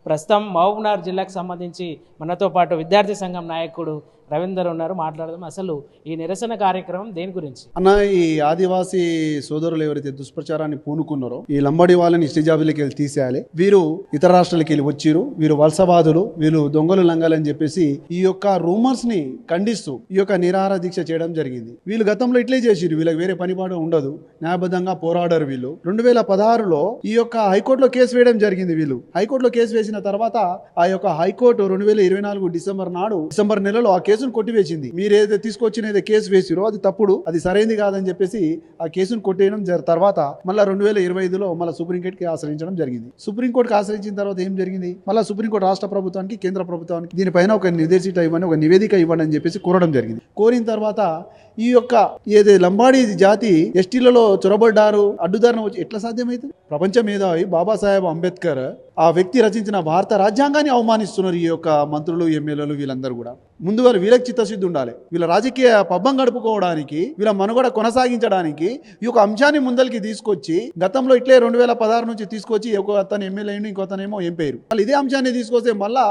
ప్రస్తుతం మహబూబ్నగర్ జిల్లాకు సంబంధించి మనతో పాటు విద్యార్థి సంఘం నాయకుడు రవీందర్ ఉన్నారు. మాట్లాడదాం. అసలు ఈ నిరసన కార్యక్రమం దేని గురించి అన్న? ఈ ఆదివాసీ సోదరులు ఎవరైతే దుష్ప్రచారాన్ని పూనుకున్నారో ఈ లంబాడి వాళ్ళని ఇష్టజాబులకి వెళ్ళి తీసేయాలి, వీరు ఇతర రాష్ట్రాలకి వెళ్ళి వచ్చిరు, వీరు వలసవాదులు, వీళ్ళు దొంగలు లంగాలని చెప్పేసి ఈ యొక్క రూమర్స్ ని ఖండిస్తూ ఈ యొక్క నిరాహార దీక్ష చేయడం జరిగింది. వీళ్ళు గతంలో ఇట్లే చేసిరు, వీళ్ళకి వేరే పనిపాటు ఉండదు, న్యాయబద్ధంగా పోరాడారు. వీళ్ళు 2016లో ఈ యొక్క హైకోర్టులో కేసు వేయడం జరిగింది. వీళ్ళు హైకోర్టులో కేసు వేసిన తర్వాత ఆ యొక్క హైకోర్టు 2024 డిసెంబర్ నెలలో ఆ కేసును కొట్టివేసింది. మీరు ఏదైతే తీసుకొచ్చిన కేసు వేసిరో అది తప్పుడు, అది సరైనది కాదని చెప్పేసి ఆ కేసును కొట్టేయడం తర్వాత మళ్ళీ 2025లో మళ్ళీ సుప్రీంకోర్టుకి ఆశ్రయించడం జరిగింది. సుప్రీంకోర్టుకి ఆశ్రయించిన తర్వాత ఏం జరిగింది? మళ్ళీ సుప్రీంకోర్టు రాష్ట్ర ప్రభుత్వానికి, కేంద్ర ప్రభుత్వానికి దీనిపైన ఒక నిర్దేశిత ఇవ్వండి, ఒక నివేదిక ఇవ్వండి అని చెప్పేసి కోరడం జరిగింది. కోరిన తర్వాత ఈ యొక్క ఏదో లంబాడీ జాతి ఎస్టీలలో చొరబడ్డారు, అడ్డుదారణ వచ్చి ఎట్లా సాధ్యమవుతుంది? ప్రపంచ మేధావి బాబాసాహెబ్ అంబేద్కర్ ఆ వ్యక్తి రచించిన భారత రాజ్యాంగాన్ని అవమానిస్తున్నారు ఈ యొక్క మంత్రులు, ఎమ్మెల్యేలు వీళ్ళందరూ కూడా. ముందుగా వీళ్ళకి చిత్తశుద్ధి ఉండాలి. వీళ్ళ రాజకీయ పబ్బం గడుపుకోవడానికి, వీళ్ళ మనుగడ కొనసాగించడానికి ఈ యొక్క అంశాన్ని ముందరికి తీసుకొచ్చి, గతంలో ఇట్లే 2016 నుంచి తీసుకొచ్చి ఒక అతను ఎమ్మెల్యే అయ్యిండు, ఇంకో అతనేమో ఎంపీ అయ్యారు. వాళ్ళు ఇదే అంశాన్ని తీసుకొస్తే మళ్ళా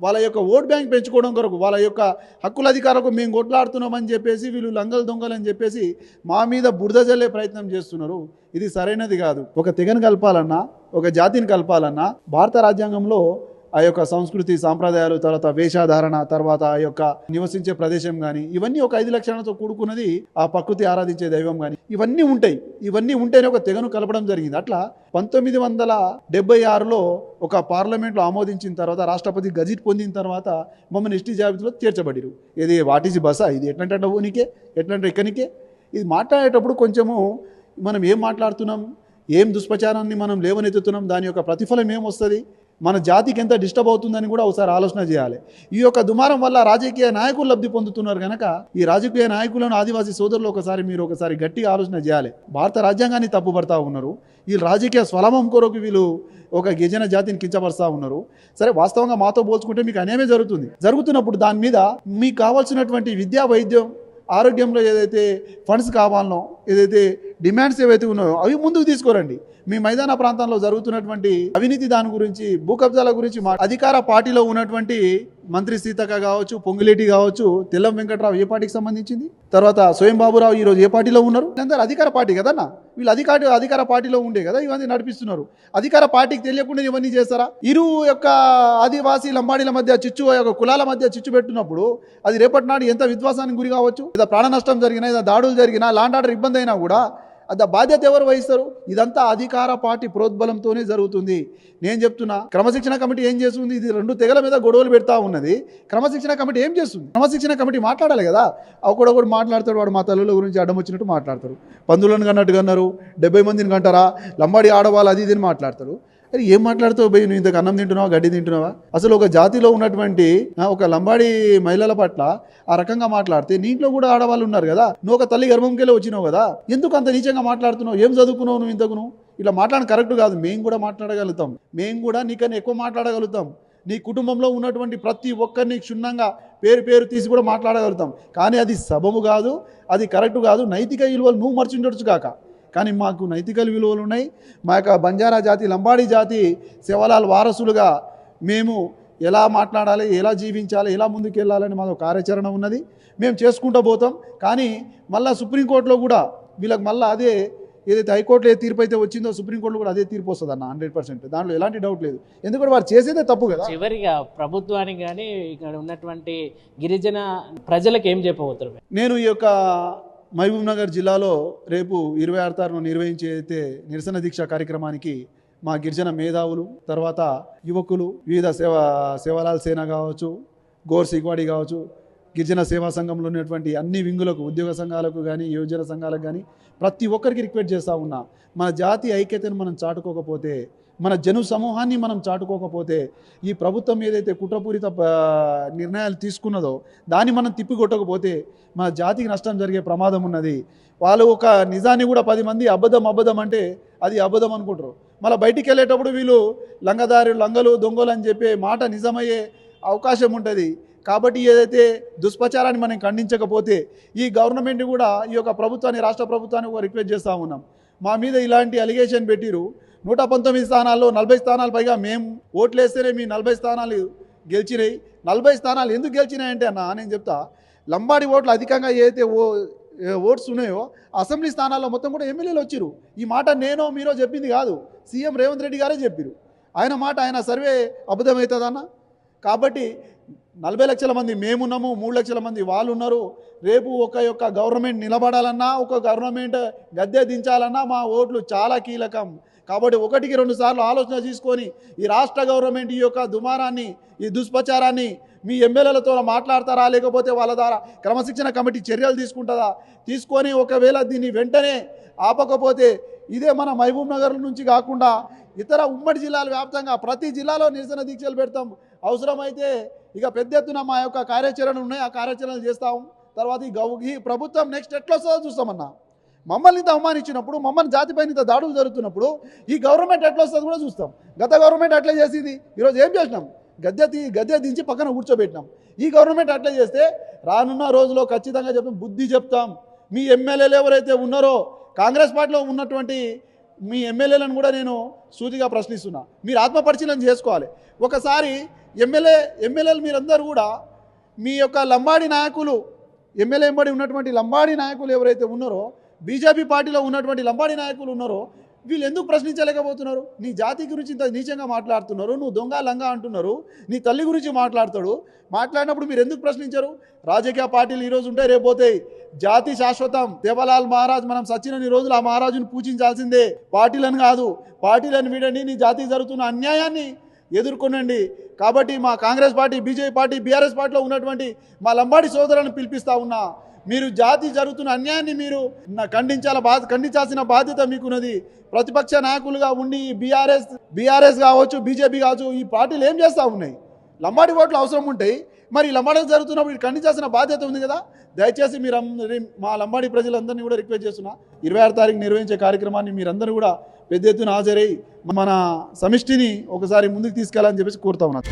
వాళ్ళ యొక్క ఓట్ బ్యాంక్ పెంచుకోవడం కొరకు, వాళ్ళ యొక్క హక్కుల అధికారులకు మేము కొట్లాడుతున్నామని చెప్పేసి వీళ్ళు లంగలు దొంగలని చెప్పేసి మా మీద బురద జల్లే ప్రయత్నం చేస్తున్నారు. ఇది సరైనది కాదు. ఒక తెగను కలపాలన్నా, ఒక జాతిని కలపాలన్నా భారత రాజ్యాంగంలో ఆ యొక్క సంస్కృతి, సాంప్రదాయాలు, తర్వాత వేషధారణ, తర్వాత ఆ యొక్క నివసించే ప్రదేశం కానీ ఇవన్నీ ఒక 5 లక్షణాలతో కూడుకున్నది. ఆ ప్రకృతి ఆరాధించే దైవం కానీ ఇవన్నీ ఉంటాయి. ఇవన్నీ ఉంటేనే ఒక తెగను కలపడం జరిగింది. అట్లా 1976లో ఒక పార్లమెంట్లో ఆమోదించిన తర్వాత, రాష్ట్రపతి గజిట్ పొందిన తర్వాత మమ్మల్ని ఎస్టీ జాబితాలో చేర్చబడిరు. ఇది వాటిసి బస, ఇది ఎట్లంటే ఊనికే, ఎట్లంటే ఇక్కనికే. ఇది మాట్లాడేటప్పుడు కొంచెము మనం ఏం మాట్లాడుతున్నాం, ఏం దుష్ప్రచారాన్ని మనం లేవనెత్తుతున్నాం, దాని యొక్క ప్రతిఫలం ఏమొస్తుంది, మన జాతికి ఎంత డిస్టర్బ్ అవుతుందని కూడా ఒకసారి ఆలోచన చేయాలి. ఈ యొక్క దుమారం వల్ల రాజకీయ నాయకులు లబ్ధి పొందుతున్నారు కనుక ఈ రాజకీయ నాయకులను, ఆదివాసీ సోదరులు ఒకసారి గట్టిగా ఆలోచన చేయాలి. భారత రాజ్యాంగాన్ని తప్పుపడతా ఉన్నారు. వీళ్ళు రాజకీయ స్వలమం కొరకు వీళ్ళు ఒక గిరిజన జాతిని కించపరుస్తూ ఉన్నారు. సరే, వాస్తవంగా మాతో పోల్చుకుంటే మీకు అన్యాయమే జరుగుతున్నప్పుడు దాని మీద మీకు కావాల్సినటువంటి విద్యా, వైద్యం, ఆరోగ్యంలో ఏదైతే ఫండ్స్ కావాలనో, ఏదైతే డిమాండ్స్ ఏవైతే ఉన్నాయో అవి ముందుకు తీసుకురండి. మీ మైదాన ప్రాంతంలో జరుగుతున్నటువంటి అవినీతి, దాని గురించి, భూ కబ్జాల గురించి అధికార పార్టీలో ఉన్నటువంటి మంత్రి సీతక్క కావచ్చు, పొంగులేటి కావచ్చు, తెల్లం వెంకట్రావు ఏ పార్టీకి సంబంధించింది, తర్వాత స్వయం బాబురావు ఈరోజు ఏ పార్టీలో ఉన్నారు? అందరూ అధికార పార్టీ కదన్నా. వీళ్ళు అధికార పార్టీలో ఉండే కదా ఇవన్నీ నడిపిస్తున్నారు. అధికార పార్టీకి తెలియకుండా ఇవన్నీ చేస్తారా? ఇరు యొక్క ఆదివాసీ లంబాడీల మధ్య చిచ్చు, యొక్క కులాల మధ్య చిచ్చు పెట్టున్నప్పుడు అది రేపటి నాడు ఎంత విధ్వాసానికి గురి కావచ్చు. లేదా ప్రాణ నష్టం జరిగినా, లేదా దాడులు జరిగినా, లాండ్ ఆర్డర్ ఇబ్బంది అయినా కూడా అది బాధ్యత ఎవరు వహిస్తారు? ఇదంతా అధికార పార్టీ ప్రోద్బలంతోనే జరుగుతుంది. నేను చెప్తున్నా, క్రమశిక్షణ కమిటీ ఏం చేస్తుంది? ఇది 2 తెగల మీద గొడవలు పెడతా ఉన్నది. క్రమశిక్షణ కమిటీ ఏం చేస్తుంది? క్రమశిక్షణ కమిటీ మాట్లాడాలి కదా. ఒకడు మాట్లాడతాడు, వాడు మా తల్లుల గురించి అడ్డం వచ్చినట్టు మాట్లాడతారు. పందులను కన్నట్టుగా అన్నారు, 70 మందిని కంటారా, లంబాడి ఆడవాళ్ళు అది ఇది మాట్లాడతారు. అరే ఏం మాట్లాడుతావు భయ్? నువ్వు ఇంతకు అన్నం తింటున్నావా, గడ్డి తింటున్నావా? అసలు ఒక జాతిలో ఉన్నటువంటి ఒక లంబాడి మహిళల పట్ల ఆ రకంగా మాట్లాడితే, నీ ఇంట్లో కూడా ఆడవాళ్ళు ఉన్నారు కదా, నువ్వు ఒక తల్లి గర్భంకెళ్ళి వచ్చినావు కదా, ఎందుకు అంత నీచంగా మాట్లాడుతున్నావు? ఏం చదువుకున్నావు నువ్వు? ఇంతకు నువ్వు ఇట్లా మాట్లాడడం కరెక్ట్ కాదు. మేము కూడా మాట్లాడగలుగుతాం, మేము కూడా నీకన్నా ఎక్కువ మాట్లాడగలుగుతాం. నీ కుటుంబంలో ఉన్నటువంటి ప్రతి ఒక్కరిని క్షుణ్ణంగా పేరు తీసి కూడా మాట్లాడగలుగుతాం. కానీ అది సబబు కాదు, అది కరెక్ట్ కాదు. నైతిక విలువలు నువ్వు మర్చిండొచ్చు కాక, కానీ మాకు నైతిక విలువలు ఉన్నాయి. మా యొక్క బంజారా జాతి, లంబాడీ జాతి శివలాల్ వారసులుగా మేము ఎలా మాట్లాడాలి, ఎలా జీవించాలి, ఎలా ముందుకు వెళ్ళాలని మాకు కార్యాచరణ ఉన్నది. మేము చేసుకుంటూ పోతాం. కానీ మళ్ళీ సుప్రీంకోర్టులో కూడా వీళ్ళకి మళ్ళీ అదే, ఏదైతే హైకోర్టులో ఏ తీర్పు అయితే వచ్చిందో సుప్రీంకోర్టులో కూడా అదే తీర్పు వస్తుంది అన్న, 100%. దాంట్లో ఎలాంటి డౌట్ లేదు. ఎందుకంటే వారు చేసేదే తప్పు కదా. చివరిగా ప్రభుత్వానికి కానీ ఇక్కడ ఉన్నటువంటి గిరిజన ప్రజలకు ఏం చెప్పబోతున్నారు? నేను ఈ యొక్క మహబూబ్నగర్ జిల్లాలో రేపు 26 తారీఖున నిర్వహించే నిరసన దీక్ష కార్యక్రమానికి మా గిరిజన మేధావులు, తర్వాత యువకులు, వివిధ సేవాలాల్ సేన కావచ్చు, గోర్ సిగ్వాడి కావచ్చు, గిరిజన సేవా సంఘంలో ఉన్నటువంటి అన్ని వింగులకు, ఉద్యోగ సంఘాలకు కానీ, యువజన సంఘాలకు కానీ ప్రతి ఒక్కరికి రిక్వెస్ట్ చేస్తూ ఉన్నా, మన జాతి ఐక్యతను మనం చాటుకోకపోతే, మన జను సమూహాన్ని మనం చాటుకోకపోతే, ఈ ప్రభుత్వం ఏదైతే కుట్రపూరిత నిర్ణయాలు తీసుకున్నదో దాన్ని మనం తిప్పికొట్టకపోతే మన జాతికి నష్టం జరిగే ప్రమాదం ఉన్నది. వాళ్ళు ఒక నిజాన్ని కూడా 10 మంది అబద్ధం అంటే అది అబద్ధం అనుకుంటారు. మళ్ళీ బయటికి వెళ్ళేటప్పుడు వీళ్ళు లంగలు దొంగలు అని చెప్పే మాట నిజమయ్యే అవకాశం ఉంటుంది. కాబట్టి ఏదైతే దుష్ప్రచారాన్ని మనం ఖండించకపోతే ఈ గవర్నమెంట్ కూడా, ఈ యొక్క ప్రభుత్వాన్ని, రాష్ట్ర ప్రభుత్వాన్ని రిక్వెస్ట్ చేస్తూ ఉన్నాం, మా మీద ఇలాంటి అలిగేషన్ పెట్టిరు. 119 స్థానాల్లో 40 స్థానాలు పైగా మేము ఓట్లేస్తేనే మీ 40 స్థానాలు గెలిచినాయి. 40 స్థానాలు ఎందుకు గెలిచినాయంటే అన్న నేను చెప్తా, లంబాడి ఓట్లు అధికంగా ఏదైతే ఓట్స్ ఉన్నాయో అసెంబ్లీ స్థానాల్లో మొత్తం కూడా ఎమ్మెల్యేలు వచ్చిరు. ఈ మాట నేనో మీరో చెప్పింది కాదు, సీఎం రేవంత్ రెడ్డి గారే చెప్పారు. ఆయన మాట ఆయన సర్వే అబద్ధమవుతుందన్న. కాబట్టి 40 లక్షల మంది మేమున్నాము, 3 లక్షల మంది వాళ్ళు ఉన్నారు. రేపు ఒక గవర్నమెంట్ నిలబడాలన్నా, ఒక గవర్నమెంట్ గద్దె దించాలన్నా మా ఓట్లు చాలా కీలకం. కాబట్టి 1కి 2 సార్లు ఆలోచన చేసుకొని ఈ రాష్ట్ర గవర్నమెంట్ ఈ యొక్క దుమారాన్ని, ఈ దుష్ప్రచారాన్ని మీ ఎమ్మెల్యేలతో మాట్లాడతారా, లేకపోతే వాళ్ళ ద్వారా క్రమశిక్షణ కమిటీ చర్యలు తీసుకుంటుందా, తీసుకొని ఒకవేళ దీన్ని వెంటనే ఆపకపోతే ఇదే మన మహబూబ్ నగర్ నుంచి కాకుండా ఇతర ఉమ్మడి జిల్లాల వ్యాప్తంగా ప్రతి జిల్లాలో నిరసన దీక్షలు పెడతాం. అవసరమైతే ఇక పెద్ద ఎత్తున మా యొక్క కార్యాచరణలు ఉన్నాయి, ఆ కార్యాచరణలు చేస్తాం. తర్వాత ఈ ప్రభుత్వం నెక్స్ట్ ఎట్లా వస్తుందో చూస్తామన్నా. మమ్మల్ని ఇంత అవమానించినప్పుడు, మమ్మల్ని జాతిపైన ఇంత దాడులు జరుగుతున్నప్పుడు ఈ గవర్నమెంట్ ఎట్లా వస్తుందో కూడా చూస్తాం. గత గవర్నమెంట్ అట్లే చేసింది, ఈరోజు ఏం చేసినాం, గద్దె దించి పక్కన కూర్చోబెట్టినాం. ఈ గవర్నమెంట్ అట్లే చేస్తే రానున్న రోజులో ఖచ్చితంగా చెప్తాం, బుద్ధి చెప్తాం. మీ ఎమ్మెల్యేలు ఎవరైతే ఉన్నారో కాంగ్రెస్ పార్టీలో ఉన్నటువంటి మీ ఎమ్మెల్యేలను కూడా నేను సూటిగా ప్రశ్నిస్తున్నా, మీరు ఆత్మపరిశీలన చేసుకోవాలి. ఒకసారి ఎమ్మెల్యేలు మీరందరూ కూడా మీ యొక్క లంబాడి నాయకులు, ఎమ్మెల్యే ఎంబడి ఉన్నటువంటి లంబాడి నాయకులు ఎవరైతే ఉన్నారో, బీజేపీ పార్టీలో ఉన్నటువంటి లంబాడి నాయకులు ఉన్నారో, వీళ్ళు ఎందుకు ప్రశ్నించలేకపోతున్నారు? నీ జాతి గురించి ఇంత నీచంగా మాట్లాడుతున్నారు, నువ్వు దొంగ లంగా అంటున్నారు, నీ తల్లి గురించి మాట్లాడినప్పుడు మీరు ఎందుకు ప్రశ్నించరు? రాజకీయ పార్టీలు ఈరోజు ఉంటాయి, రేపు పోతాయి. జాతి శాశ్వతం. దేవలాల్ మహారాజ్ మనం సచ్చినన్ని రోజులు ఆ మహారాజును పూజించాల్సిందే, పార్టీలను కాదు. పార్టీలను వీడండి, నీ జాతికి జరుగుతున్న అన్యాయాన్ని ఎదుర్కొనండి. కాబట్టి మా Congress party, BJP party, BRS పార్టీలో ఉన్నటువంటి మా లంబాడి సోదరులను పిలిపిస్తా ఉన్నా, మీరు జాతి జరుగుతున్న అన్యాయాన్ని మీరు ఖండించాల్సిన బాధ్యత మీకున్నది. ప్రతిపక్ష నాయకులుగా ఉండి బీఆర్ఎస్ కావచ్చు, బీజేపీ కావచ్చు, ఈ పార్టీలు ఏం చేస్తూ ఉన్నాయి? లంబాడి ఓట్లు అవసరం ఉంటాయి, మరి లంబాడి జరుగుతున్నప్పుడు ఖండించాల్సిన బాధ్యత ఉంది కదా. దయచేసి మీరు మా లంబాడి ప్రజలందరినీ కూడా రిక్వెస్ట్ చేస్తున్నా, 26 తారీఖు నిర్వహించే కార్యక్రమాన్ని మీరందరూ కూడా పెద్ద ఎత్తున హాజరై మన సమిష్టిని ఒకసారి ముందుకు తీసుకెళ్లాలని చెప్పేసి కోరుతా ఉన్నా.